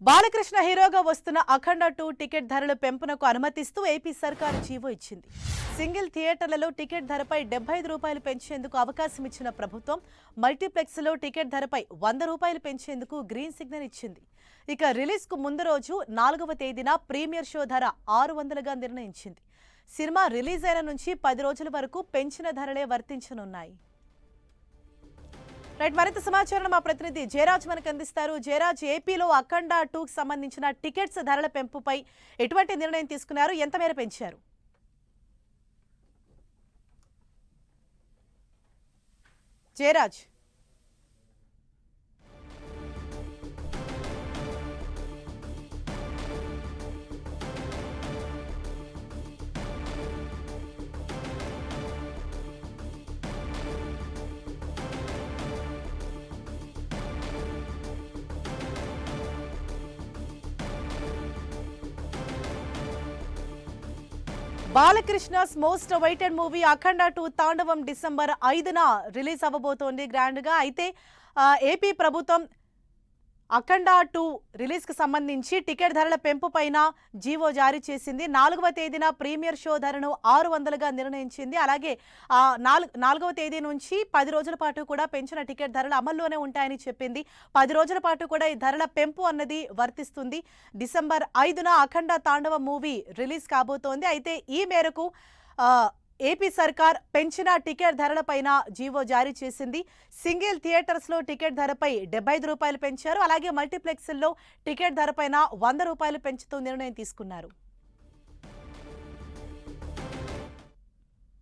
బాలకృష్ణ హీరోగా వస్తున్న అఖండ 2 టికెట్ ధరల పెంపునకు అనుమతిస్తూ ఏపీ సర్కారు జీవో ఇచ్చింది. సింగిల్ థియేటర్లలో టికెట్ ధరపై ₹75 పెంచేందుకు అవకాశం ఇచ్చిన ప్రభుత్వం మల్టీప్లెక్స్లో టికెట్ ధరపై ₹100 పెంచేందుకు గ్రీన్ సిగ్నల్ ఇచ్చింది. ఇక రిలీజ్కు ముందు రోజు 4వ తేదీన ప్రీమియర్ షో ధర 600గా నిర్ణయించింది. సినిమా రిలీజ్ అయిన నుంచి 10 రోజుల వరకు పెంచిన ధరలే వర్తించనున్నాయి. రైట్, మరింత సమాచారం మా ప్రతినిధి జయరాజ్ మనకు అందిస్తారు. జయరాజ్, ఏపీలో అఖండ 2కి సంబంధించిన టికెట్స్ ధరల పెంపుపై ఎటువంటి నిర్ణయం తీసుకున్నారు, ఎంత మేర పెంచారు? Jayaraj. Balakrishna's most awaited movie అఖండ 2 తాండవం డిసెంబర్ 5న రిలీజ్ అవ్వబోతోంది గ్రాండ్గా. అయితే ఏపీ ప్రభుత్వం అఖండ 2 రిలీజ్కి సంబంధించి టికెట్ ధరల పెంపు పైన జీవో జారీ చేసింది. 4వ తేదీన ప్రీమియర్ షో ధరను 600గా నిర్ణయించింది. అలాగే 4వ తేదీ నుంచి 10 రోజుల పాటు కూడా పెంచిన టికెట్ ధరలు అమల్లోనే ఉంటాయని చెప్పింది. 10 రోజుల పాటు కూడా ఈ ధరల పెంపు అన్నది వర్తిస్తుంది. డిసెంబర్ 5న అఖండ తాండవ మూవీ రిలీజ్ కాబోతోంది. అయితే ఈ మేరకు ఏపీ సర్కార్ పెంచిన టికెట్ ధరలపైన జీవో జారీ చేసింది. సింగిల్ థియేటర్స్లో టికెట్ ధరపై ₹75 పెంచారు. అలాగే మల్టీప్లెక్స్ల్లో టికెట్ ధరపైన ₹100 పెంచుతూ నిర్ణయం తీసుకున్నారు.